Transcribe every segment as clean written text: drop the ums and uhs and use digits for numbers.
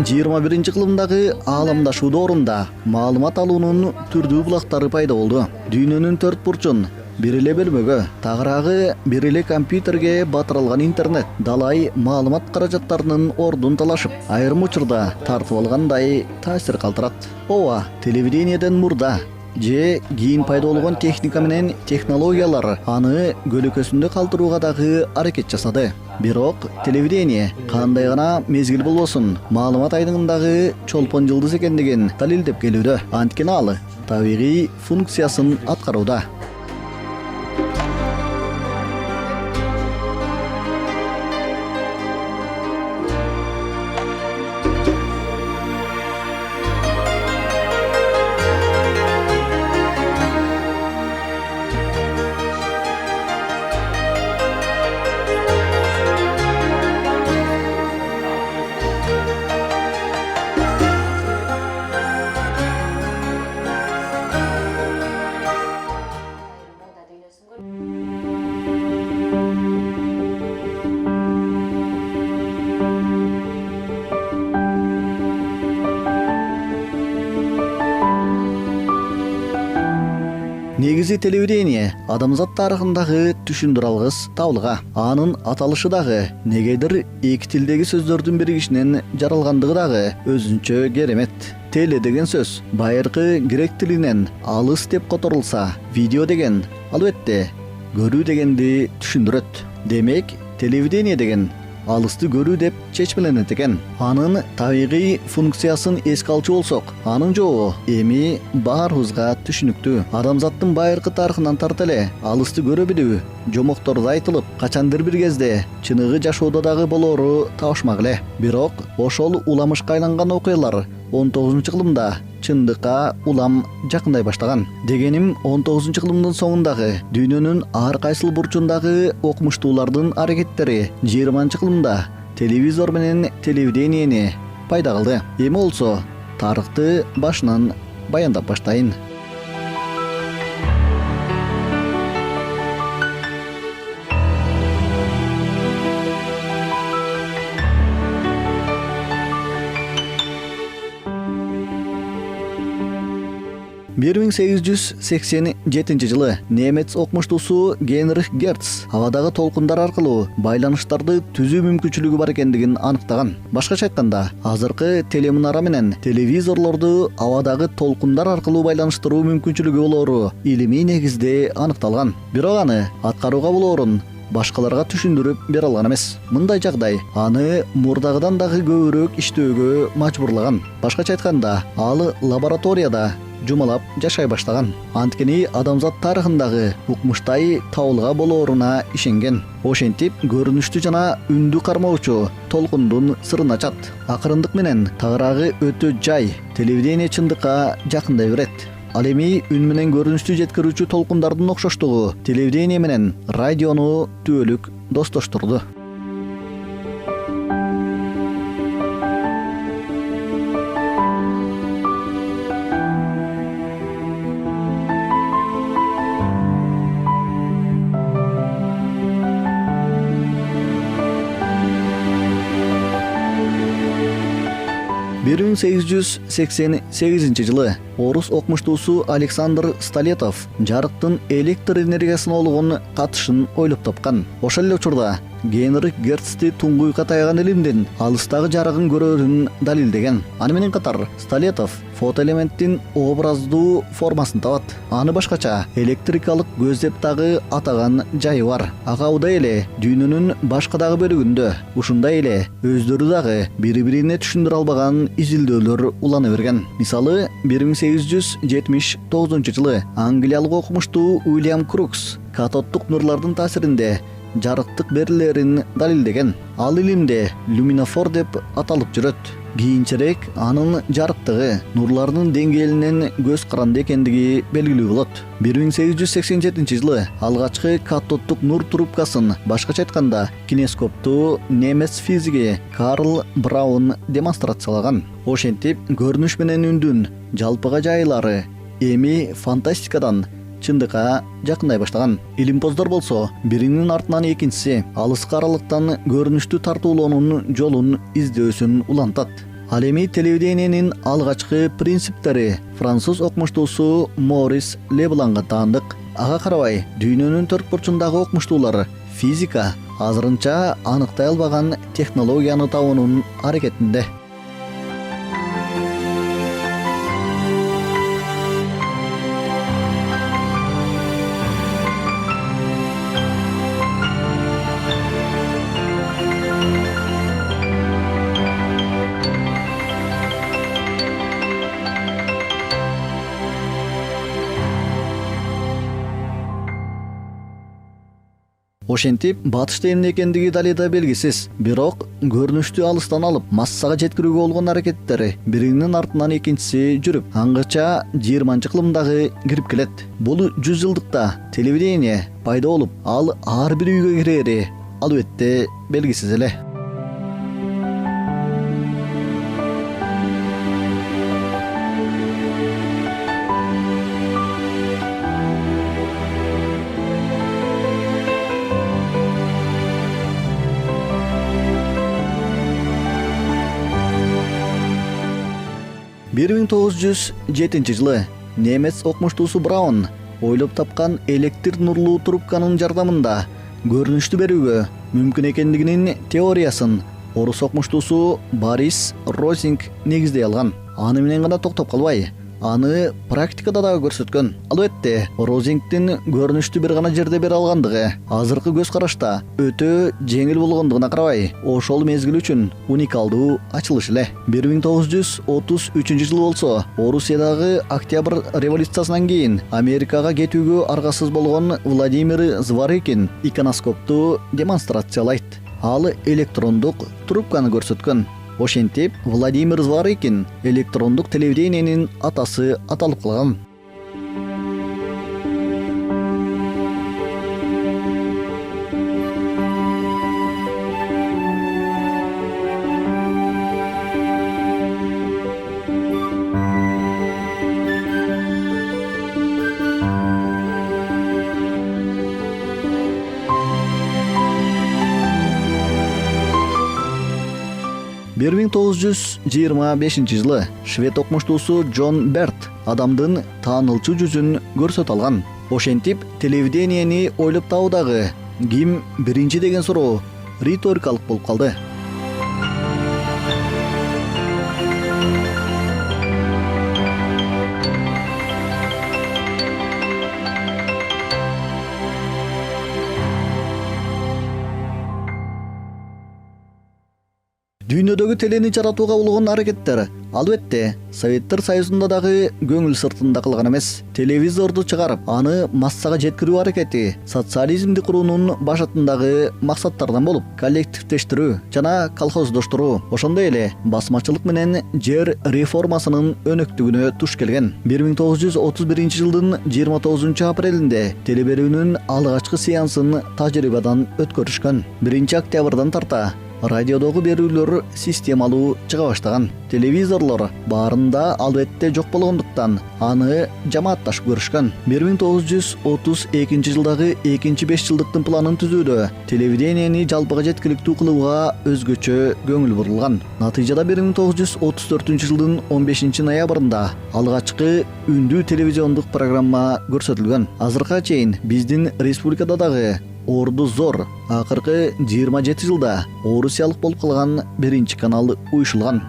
21-кылымдагы ааламдашуу доорунда маалымат алуунун түрдүү булактары пайда болду. Дүйнөнүн 4 бурчун бир эле бөлмөгө, тагыраагы бир эле компьютерге батырылган интернет далай маалымат каражаттарынын ордун талашып, айрым учурда тартып алгандай таасир калтырат. Ооба, телевидениеден мурда же кийин пайда болгон техника менен технологиялар аны көлөкөсүндө калтырууга дагы аракет жасады. Бирок телевидение кандай гана мезгил болбосун, маалымат айдыңындагы чолпон жылдыз экендигин далилдеп келүүдө. Анткени ал табигый функциясын аткарууда. Негизи телевидение адамзат тарыхындагы түшүндүрө алгыс табылга. Анын аталышы дагы негедир эки тилдеги сөздөрдүн биригишинен жаралгандыгы дагы өзүнчө керемет. Теле деген сөз байыркы грек тилинен алыс деп которулса, видео деген албетте көрүү дегенди түшүндүрөт. Демек, телевидение деген алысты көрүү деп чечмеленет экен. Анын табигый функциясын эске алчу болсок, анын жообу эми баарыбызга түшүнүктүү. Адамзаттын байыркы тарыхынан тарта эле алысты көрө билүү жомоктордо айтылып, качандыр бир кезде чыныгы жашоодо дагы болоору табышмак эле. Бирок ошол уламышка айланган окуялар 19-кылымда чындыкка улам жакындай баштаган. Дегеним 19-кылымдын соңундагы дүйнөнүн ар кайсыл бурчундагы окумуштуулардын аракеттери 20-кылымда телевизор менен телевидениени пайда кылды. Эми болсо тарыхты башынан баяндап баштайын. 1887 жылы немец окумуштуусу Генрих Герц абадагы толкундар аркылуу байланыштарды түзүү мүмкүнчүлүгү бар экендигин аныктаган. Башкача айтканда, азыркы телемунара менен телевизорлорду абадагы толкундар аркылуу байланыштыруу мүмкүнчүлүгү болоору илимий негизде аныкталган. Бирок аны аткарууга болоорун башкаларга түшүндүрүп бере алган эмес. Мындай жагдай аны мурдагыдан дагы көбүрөөк иштөөгө мажбурлаган. Башкача айтканда, ал лабораторияда жумалап жашай баштаган. Анткени адамзат тарыхындагы укмуштай табылга болооруна ишенген. Ошентип, көрүнүштү жана үндү кармоочу толкундун сырын ачат. Акырындык менен тагыраагы өтө жай телевидение чындыкка жакындай берет. Ал эми үн менен көрүнүштү жеткирүүчү толкундардын окшоштугу телевидение менен радиону түбөлүк достоштурду. Bir 1888 жылы орус окумуштуусу Александр Столетов жарыктын электр энергиясына болгон катышын ойлоп тапкан. Ошол эле учурда Генрих Герцти туңгуйга таяган илимдин алыстагы жарыгын көрөрүн далилдеген. Аны менен катар Столетов фотоэлементтин образдуу формасын табат. Аны башкача электрикалык көз деп дагы атаган жайы бар. Акаубыдай эле дүйнөнүн башка дагы бөлүгүндө ушундай эле өздөрү дагы бири-бирине түшүндүрө албаган изилдөөлөр улана берген. Мисалы, 1879 жылы англиялык окумуштуу Уильям Крукс катоддук нурлардын таасиринде жарыктык берилерин далилдеген. Ал илимде люминофор деп аталып жүрөт. Кийинчерээк анын жарыктыгы нурлардын деңгээлинен көз каранды экендиги белгилүү болот. 1887 жылы алгачкы катоддук нур трубкасын, башкача айтканда кинескопту немец физиги Карл Браун демонстрациялаган. Ошентип, көрүнүш менен үндүн жалпыга жайлары эми фантастикадан чындыкка жакындай баштаган. Илимпоздор болсо биринин артынан экинчиси алыскы аралыктан көрүнүштү тартуулоонун жолун издөөсүн улантат. Ал эми телевидениянын алгачкы принциптери француз окумуштуусу Морис Лебланга таандык. Ага карабай, дүйнөнүн төрт бурчундагы окумуштуулар физика азырынча аныктай албаган технологияны табуунун аракетинде. Ошентип, батышта эмне экендиги дали да белгисиз. Бирок көрүнүштү алыстан алып, массага жеткирүүгө болгон аракеттери биринин артынан экинчиси жүрүп, аңгыча 20-кылымдагы кирип келет. Бул 100 жылдыкта телевидение пайда болуп, ал ар бир үйгө кирери албетте белгисиз эле. Бир 1907 жылы немец окумуштуусу Браун ойлоп тапкан электр нурлуу трубканын жардамында көрүнүштү берүүгө мүмкүн экендигинин теориясын орус окумуштуусу Борис Розинг негиздей алган. Аны менен гана токтоп калбай, аны практикада дагы көрсөткөн. Албетте, Розингдин көрүнүштү бир гана жерде бере алгандыгы азыркы көз карашта өтө жеңил болгондугуна карабай, ошол мезгил үчүн уникалдуу ачылыш эле. 1933 жылы болсо, Орусиядагы Октябрь революциясынан кийин Америкага кетүүгө аргасыз болгон Владимир Зворыкин иконоскопту демонстрациялайт. Ал электрондук трубканы көрсөткөн. Ошентип, Владимир Зворыкин электрондук телевидениянын атасы аталып калган. Бир 1925 жылы швед окумуштуусу Джон Берт адамдын таанылчу жүзүн көрсөтө алган. Ошентип, телевиденияны ойлоп табуудагы ким биринчи деген суроо риторикалык болуп калды. Дүйнөдөгү телени жаратууга болгон аракеттер албетте Советтер Союзунда дагы көңүл сыртында калган эмес. Телевизорду чыгарып, аны массага жеткирүү аракети социализмди куруунун башатындагы максаттардан болуп, коллективдештирүү жана колхоздоштуруу, ошондой эле басмачылык менен жер реформасынын өнөктүгүнө туш келген. 1931 жылдын 29 апрелинде телеберүүнүн алгачкы сеансын тажрыйбадан өткөрүшкөн. 1 октябрдан тарта радиодогу берүүлөр системалуу чыга баштаган. Телевизорлор баарында албетте жок болгондуктан аны жамаатташып көрүшкөн. 1932 жылдагы 2-5 жылдыктын планын түзүүдө телевиденияны жалпыга жеткиликтүү кылууга өзгөчө көңүл бурулган. Натыйжада 1934 жылдын 15 ноябрында алгачкы үндүү телевизиондук программа көрсөтүлгөн. Азыркыга чейин биздин республикада дагы орду зор акыркы 27 жылда орусиялык болуп калган 1 канал уюшулган.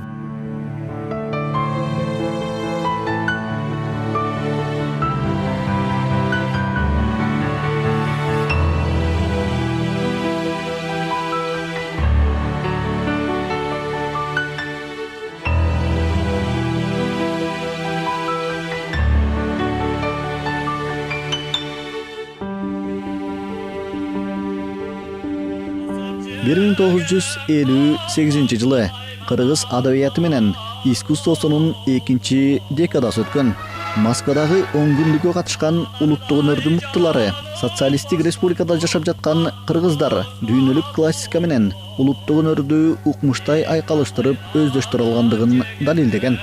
Бир 1958 жылы кыргыз адабияты менен искусствосунун 2 декадасы өткөн. Москвадагы 10 күндүккө катышкан улуттук өнөрдүн мыктылары, социалисттик республикада жашап жаткан кыргыздар дүйнөлүк классика менен улуттук өнөрдү укмуштай айкалыштырып өздөштүрө алгандыгын далилдеген.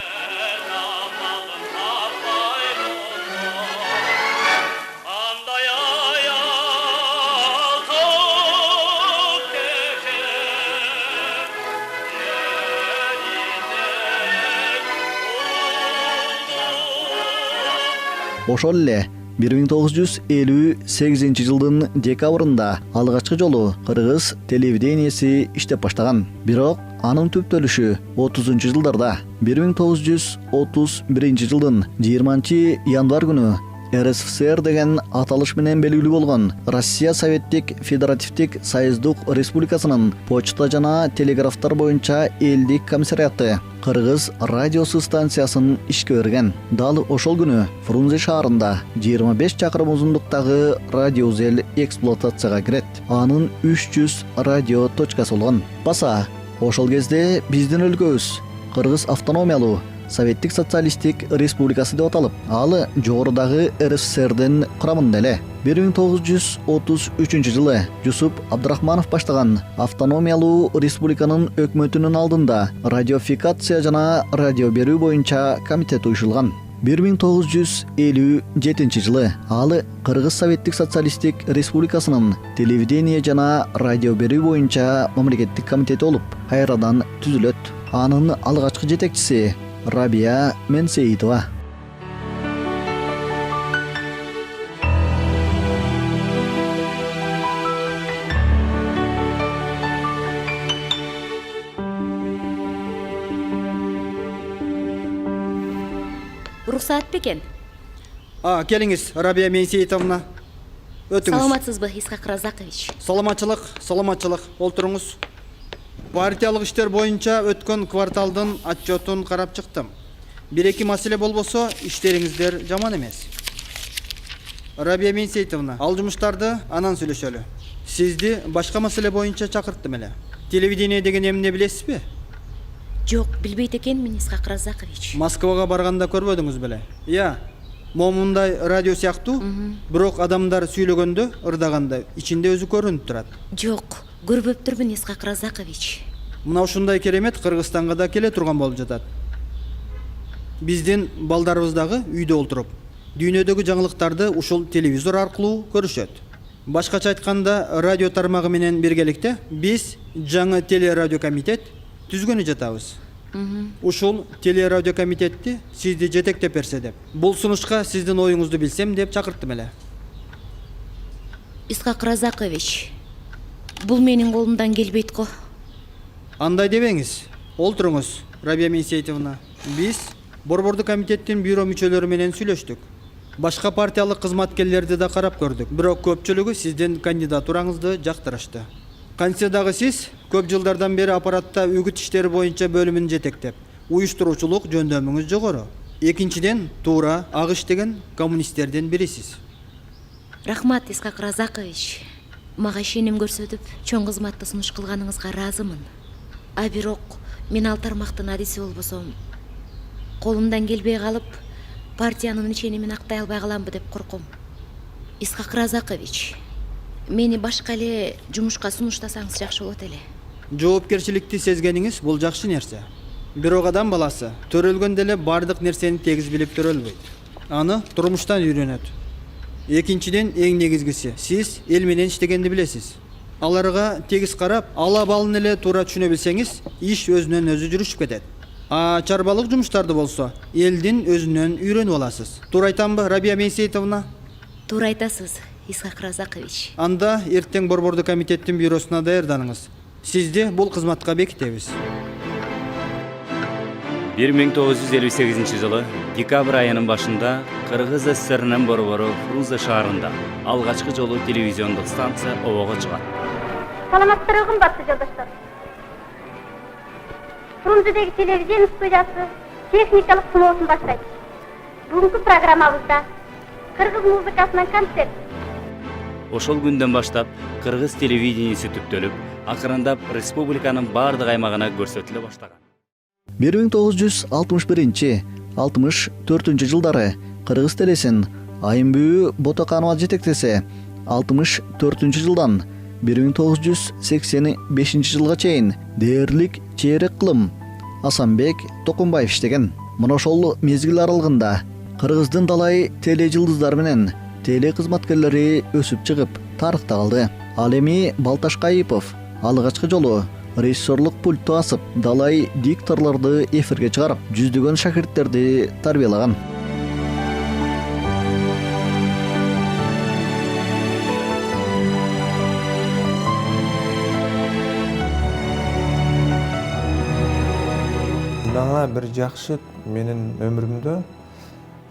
Ошол эле 1958 жылдын декабрында алгачкы жолу кыргыз телевиденияси иштеп баштаган. Бирок анын түптөлүшү 30 жылдарда 1931 жылдын 20 январь күнү РСФСР деген аталыш менен белгилүү болгон Россия Советтик Федеративдик Союздук Республикасынын почта жана телеграфтар боюнча элдик комиссариаты Кыргыз радиосу станциясын ишке берген. Дал ошол күнү Фрунзе шаарында 25 чакырым узундуктагы радиоузел эксплуатацияга кирет. Анын 300 радио точкасы болгон. Баса ошол кезде биздин өлкөбүз Кыргыз автономиялуу Советтик социалисттик республикасы деп аталып, ал жогорудагы РСФСРдин курамында эле. 1933 жылы Жусуп Абдрахманов баштаган автономиялуу республиканын өкмөтүнүн алдында радиофикация жана радио берүү боюнча комитет уюшулган. 1957 жылы ал Кыргыз Советтик социалисттик республикасынын телевидение жана радио берүү боюнча мамлекеттик комитети болуп кайрадан түзүлөт. Анын алгачкы жетекчиси Рабия Менсеитова. Уруксаат бекен? Келиңиз, Рабия Менсеитовна. Өтүңүз. Саламатсызбы, Исхак Разакович? Саламатчылык. Олтуруңуз. Партиялык иштер боюнча өткөн кварталдын отчетун карап чыктым. Бир-эки маселе болбосо, иштериңиздер жаман эмес. Рабия Менсеитовна, ал жумуштарды анан сүйлөшөлү. Сизди башка маселе боюнча чакырттым эле. Телевидение деген эмне билесизби? Жок, билбейт экенмин, Исхак Разакович. Москвага барганда көрбөдүңүз беле? Момундай радио сыяктуу, бирок адамдар сүйлөгөндө, ырдаганда ичинде өзү көрүнүп турат. Жок, көрбөптүрмүн, Исхак Разакович. Мына ушундай керемет Кыргызстанга да келе турган болуп жатат. Биздин балдарыбыз дагы үйдө олтуруп, дүйнөдөгү жаңылыктарды ушул телевизор аркылуу көрүшөт. Башкача айтканда, радио тармагы менен биргеликте биз жаңы телерадио комитет түзгөнү жатабыз. Ушул телерадио комитетти сизди жетектеп берсе деп. Бул сунушка сиздин оюңузду билсем деп чакырттым эле. Исхак Разакович, бул менин колумдан келбейт го. Андай дебеңиз. Олтуруңуз, Рабия Менсеитовна. Биз Борбордук комитеттин бюро мүчөлөрү менен сүйлөштүк. Башка партиялык кызматкерлерди да карап көрдүк. Бирок көпчүлүгү сиздин кандидатураңызды жактырышты. Кантсе дагы сиз көп жылдардан бери аппаратта үгүт иштери боюнча бөлүмүн жетектеп, уюштуруучулук жөндөмүңүз жогору. Экинчиден, туура ак иштеген коммунисттердин бирисиз. Рахмат, Исхак Разакович. Мага ишеним көрсөтүп, чоң кызматты сунуш кылганыңызга ыраазымын. Бирок мен ал тармактын адиси болбосом, колумдан келбей калып, партиянын ишенимин актай албай каламбы деп корком. Исхак Разакович, мени башка эле жумушка сунуштасаңыз жакшы болот эле. Жоопкерчиликти сезгениңиз бул жакшы нерсе. Бирок адам баласы төрөлгөндө эле бардык нерсени тегиз билип төрөлбөйт. Аны турмуштан үйрөнөт. Экинчиден, эң негизгиси, сиз эл менен иштегенди билесиз. Аларга тегиз карап, ала балын эле туура түшүнө билсеңиз, иш өзүнөн өзү жүрүшүп кетет. Чарбалык жумуштарды болсо, элдин өзүнөн үйрөнүп аласыз. Туура айтамбы, Рабия Менсеитовна? Туура айтасыз, Исхак Разакович. Анда эртең Борбордук комитеттин бюросуна даярданыңыз. Сизди бул кызматка бекитебиз. 1958 жылы декабрь айынын башында Кыргыз СССРнын борбору Фрунзе шаарында алгачкы жолу телевизиондук станция обого чыгат. Саламаттырбы, кымбаттуу жолдоштор. Фрунзедеги телевидение студиясы техникалык сыноосун баштайт. Бүгүнкү программабызда кыргыз музыкасынан концерт. Ошол күндөн баштап Кыргыз телевидениеси түптөлүп, акырындап республиканын бардык аймагына көрсөтүлө баштаган. 1961-64 жылдары Кыргыз телесин Айымбүү Ботоканова жетектесе, 64 жылдан 1985 жылга чейин дээрлик чейрек кылым Асанбек Токунбаев иштеген. Мына ошол мезгил аралыгында Кыргыздын далай теле жылдыздары менен теле кызматкерлери өсүп чыгып, тарыхта калды. Ал эми Балташ Кайыпов алгачкы жолу режиссерлук пультту асып, далай дикторлорду эфирге чыгарып, жүздөгөн шакирттерди тарбиялаган. жаңа бир жакшы менин өмүрүмдө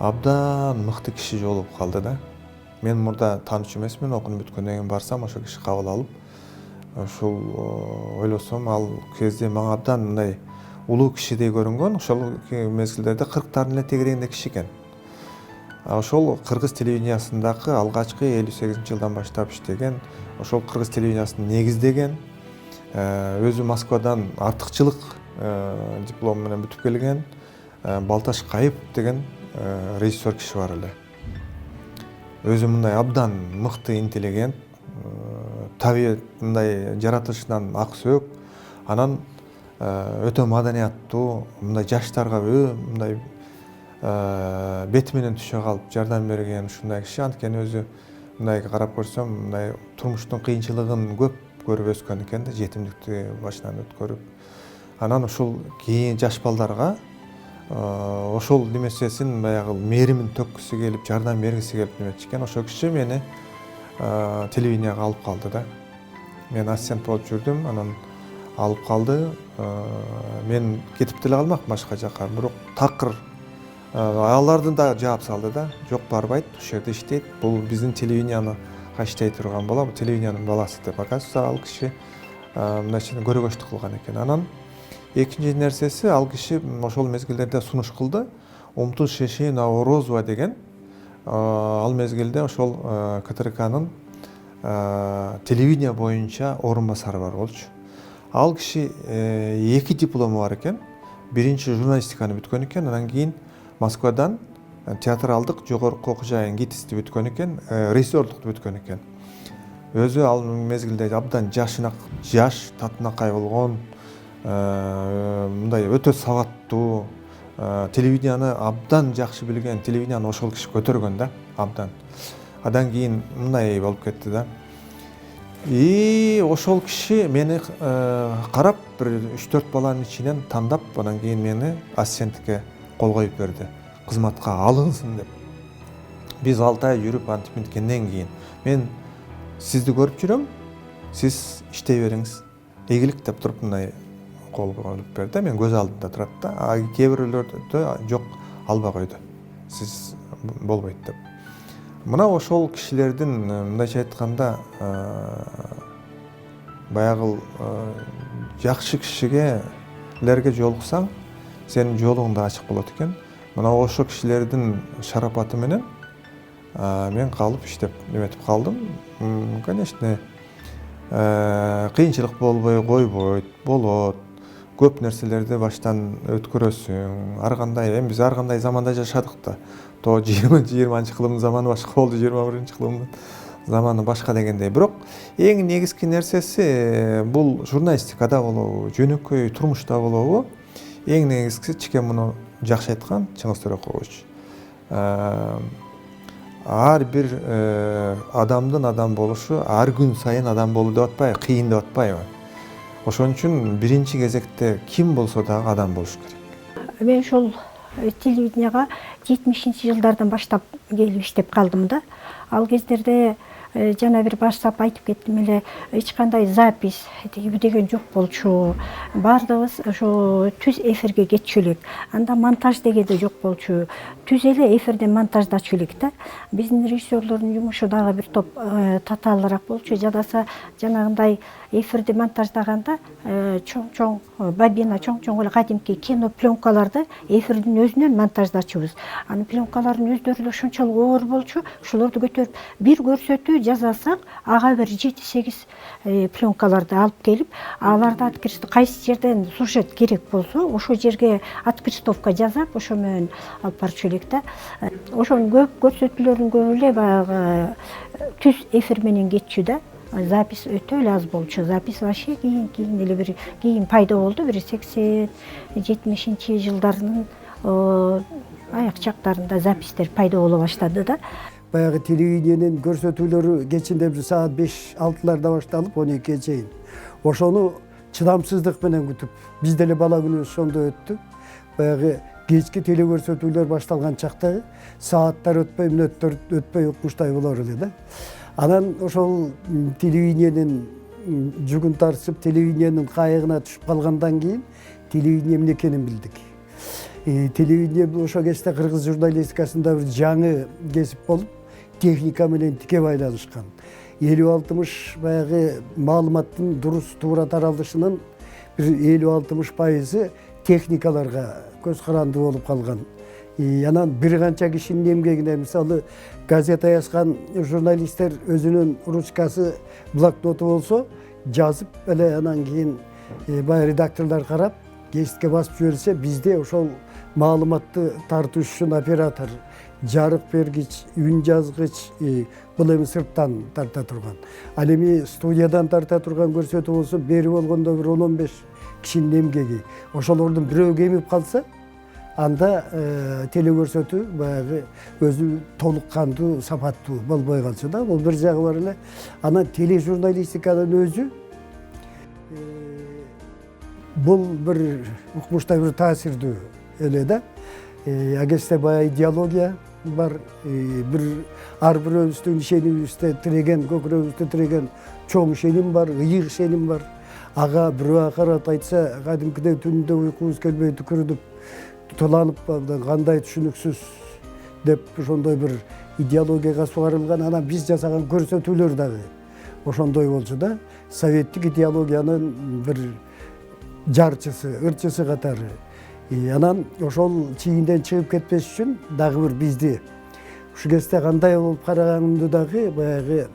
абдан мыкты киши жолугуп калды да. Мен мурда таанычу эмесмин, окунуп бүткөндөн кийин барсам ошол киши кабыл алып, ошол ойлосом ал кезде мага абдан мындай улуу кишидей көрүнгөн. Ошол мезгилдерде 40-тардын эле тегерегинде киши экен. Ошол кыргыз телевидениясындагы алгачкы 58-жылдан баштап иштеген, ошол кыргыз телевидениясын негиздеген, өзү Москвадан артыкчылык диплом менен бүтүп келген Балташ Кайып деген режиссер киши бар эле. Өзү мындай абдан мыкты интеллигент, табият мындай жаратылышынан ак сөөк, анан өтө маданияттуу, мындай жаштарга мындай бети менен түшө калып жардам берген ушундай киши. Анткени өзү мындай карап көрсөм, мындай турмуштун кыйынчылыгын көп көрүп өскөн экен да, жетимдикти башынан өткөрүп. Анан ушул кийин жаш балдарга ошол немесесин баягы мээримин төккүсү келип, жардам бергиси келип неметчи экен. Ошол киши мени телевиденияга алып калды да. Мен ассистент болуп жүрдүм, анан алып калды. Мен кетип деле калмак башка жака, бирок такыр алардын да жаап салды да. Жок, барбайт, ушул жерде иштейт. Бул биздин телевиденияны иштей турган бала, бул телевидениянын баласы деп оказывается ал киши мындайча көрөгөчтүк кылган экен. Анан экинчи нерсеси, ал киши ошол мезгилдерде сунуш кылды. Умтуз Шешенова Орозова деген ал мезгилде ошол КТРКнын телевидение боюнча орун басары бар болчу. Ал киши 2 диплому бар экен. Биринчи журналистиканы бүткөн экен, анан кийин Москвадан театралдык жогорку окуу жайын ГИТИСти бүткөн экен, режиссерлукту бүткөн экен. Өзү ал мезгилде абдан жаш, татынакай болгон, мындай өтө сабаттуу, телевиденияны абдан жакшы билген, телевиденияны ошол киши көтөргөн да, абдан. Адан кийин мындай болуп кетти да. Ошол киши мени карап, бир 3-4 баланын ичинен тандап, анан кийин мени ассистентке кол коюп берди. Кызматка алынсын деп. Биз 6 ай жүрүп антип минткенден кийин мен сизди көрүп жүрөм, сиз иштей бериңиз. Ийгилик деп туруп мындай кол коюп берди. Мен көз алдымда турат да. Кээ бирлөрдө жок, албай койду. Сиз болбойт деп. Мына ошол кишилердин мындайча айтканда баягы жакшы кишилерге жолуксаң, сенин жолуң да ачык болот экен. Мына ошол кишилердин шарапаты менен мен калып иштеп неметип калдым. Конечно, кыйынчылык болбой койбойт, болот. Көп нерселерди баштан өткөрөсүң. Ар кандай, эми биз ар кандай заманда жашадык да. То 20-20 кылымдын заманы башка болду, 21 кылымдын заманы башка дегендей. Бирок эң негизги нерсеси бул журналистикада болобу, жөнөкөй турмушта болобу, эң негизгиси чике муну жакшы айткан Чыңгыз Төрөкулович. Ар бир адамдын адам болушу, ар күн сайын адам болуу деп атпайбы, кыйын деп атпайбы. Ошон үчүн биринчи кезекте ким болсо дагы адам болуш керек. Мен ошол телевиденияга 70-жылдардан баштап келип иштеп калдым да. Ал кездерде жана бир баштап айтып кеттим эле, эч кандай запись деген жок болчу. Бардыгыбыз ошо түз эфирге кетчү элек. Анда монтаж деген да жок болчу. Түз эле эфирден монтаждачу элек да. Биздин режиссерлордун жумушу дагы бир топ татаалыраак болчу. Жадаса жанагындай эфирди монтаждаганда чоң бобина, чоң эле кадимки кино пленкаларды эфирдин өзүнөн монтаждачубуз. Анын пленкалардын өздөрү да ушунчалык оор болчу. Ошолорду көтөрүп бир көрсөтүү жасасак, ага бир 7-8 пленкаларды алып келип, аларды открестов, кайсы жерден сюжет керек болсо, ошол жерге открестовка жасап, ошо менен алып барчу элек да. Ошонун көп көрсөтүүлөрүнүн көбү эле баягы түз эфир менен кетчү да. Запись өтө эле аз болчу. Запись вообще кийин эле бир пайда болду. Бир 80-70 жылдардын аяк чактарында запистер пайда боло баштады да. Баягы телевидениянын көрсөтүүлөрү кечинде бир саат 5-6 башталып 12-ге чейин. Ошону чыдамсыздык менен күтүп, биз деле бала күнүбүз ошондо өттү. Баягы кечки телекөрсөтүүлөр башталган чакта сааттар өтпөй, мүнөттөр өтпөй укмуштай болор эле да. Анан ошол телевидениянын жүгүн тарсып, телевидениянын кайыгына түшүп калгандан кийин телевидение эмне экенин билдик. Телевидение ошо кезде кыргыз журналистикасында бир жаңы кесип болуп, техника менен тике байланышкан. 50-60 баягы маалыматтын дурус туура таралышынын бир 50-60% техникаларга көз каранды болуп калган. Анан бир канча кишинин эмгегине, мисалы газета жазган журналисттер өзүнүн ручкасы, блокноту болсо жазып эле анан кийин баягы редакторлор карап кеситке басып жиберсе, бизде ошол маалыматты тартыш үчүн оператор, жарык бергич, үн жазгыч бул эми сырттан тарта турган. Ал эми студиядан тарта турган көрсөтүү болсо, бери болгондо бир 10-15 кишинин эмгеги. Ошолордун бирөө кемип калса, анда телекөрсөтүү баягы өзү толук кандуу, сапаттуу болбой калчу да. Бул бир жагы бар эле. Анан тележурналистиканын өзү бул бир укмуштай бир таасирдүү эле да. Агесте баягы идеология бар, бир ар бирөөбүздүн ишенимибизде тиреген, көкүрөгүбүздө тиреген чоң ишеним бар, ыйык ишеним бар. Ага бирөө карап айтса, кадимкидей түндө уйкубуз келбей түкүрүп туланып кандай түшүнүксүз деп ошондой бир идеологияга сугарылган. Анан биз жасаган көрсөтүүлөр дагы ошондой болчу да. Советтик идеологиянын бир жарчысы, ырчысы катары. Анан ошол чийинден чыгып кетпеш үчүн дагы бир бизди ушу кезде кандай болуп караганымды дагы баягы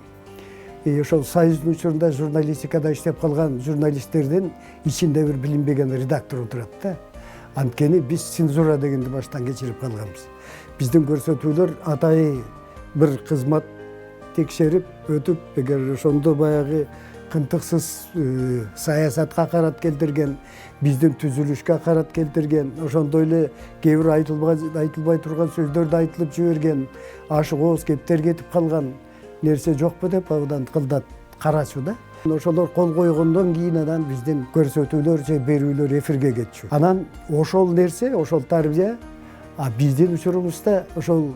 ошол Союздун учурунда журналистикада иштеп калган журналисттердин ичинде бир билинбеген редактор отурат да. Анткени биз цензура дегенди баштан кечирип калганбыз. Биздин көрсөтүүлөр атайын бир кызмат текшерип өтүп, эгер ошондо баягы кынтыксыз саясатка карат келтирген, биздин түзүлүшкө карат келтирген, ошондой эле кээ бир айтылбай турган сөздөрдү айтылып жиберген, ашык ооз кептер кетип калган нерсе жокпу деп абдан кылдат карачу да. Ошолор кол койгондон кийин анан биздин көрсөтүүлөр же берүүлөр эфирге кетчү. Анан ошол нерсе, ошол тарбия биздин учурубузда ошол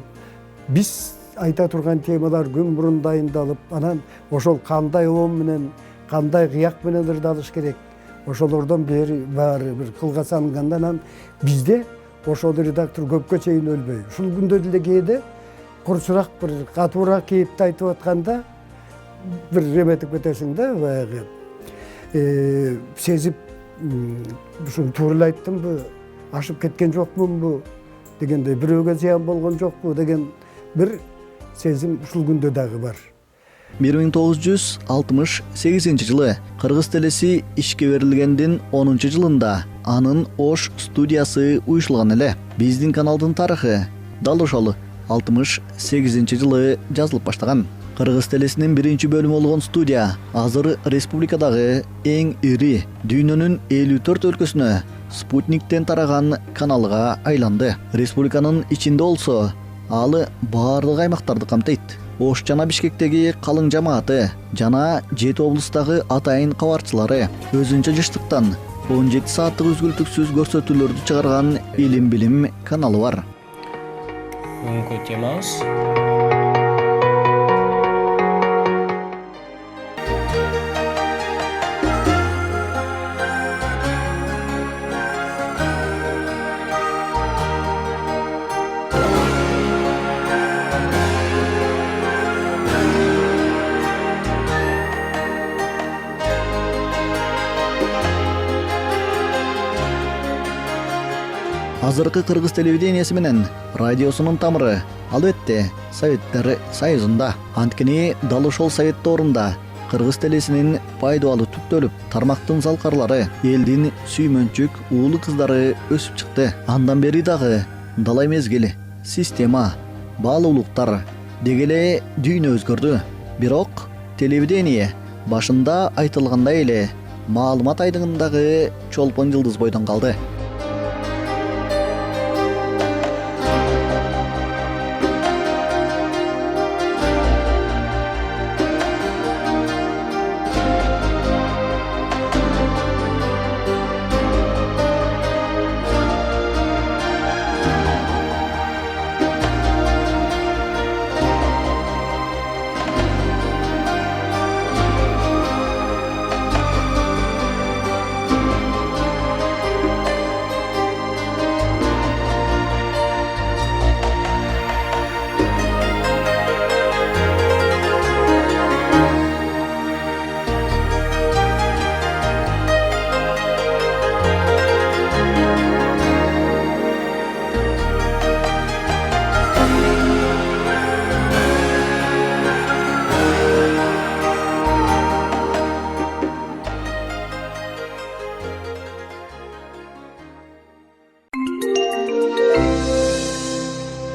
биз айта турган темалар күн мурун дайындалып, анан ошол кандай оом менен, кандай кыяк менен ырдалыш керек, ошолордон бери баары бир кылга салынганда, анан бизде ошол редактор көпкө чейин өлбөй. Ушул күндө деле кээде курчураак бир катуураак кээпти айтып атканда бир реметип кетесиң да, баягы сезип ушуну туура эле айттымбы, ашып кеткен жокмунбу дегендей, бирөөгө зыян болгон жокпу деген бир сезим ушул күндө дагы бар. 1968 жылы Кыргыз телеси ишке берилгендин 10-жылында анын Ош студиясы уюшулган эле. Биздин каналдын тарыхы дал ошол 68 жылы жазылып баштаган. Кыргыз телесинин биринчи бөлүмү болгон студия азыр республикадагы эң ири, дүйнөнүн 54 өлкөсүнө спутниктен тараган каналга айланды. Республиканын ичинде болсо, алы баардык аймактарды камтыйт. Ош жана Бишкектеги калың жамааты жана 7 облустагы атайын кабарчылары өзүнчө жыштыктан 17 сааттык үзгүлтүксүз көрсөтүүлөрдү чыгарган илим-билим каналы бар. Бүгүнкү темабыз Азыркы Кыргыз телевиденияси менен радиосунун тамыры албетте Советтер Союзунда. Анткени дал ошол Совет доорунда Кыргыз телесинин пайдалуу түптөлүп, тармактын залкарлары, элдин сүймөнчүк уулу кыздары өсүп чыкты. Андан бери дагы далай мезгил, система, баалуулуктар дегеле дүйнө өзгөрдү. Бирок телевидение башында айтылгандай эле маалымат айдыңындагы чолпон жылдыз бойдон калды.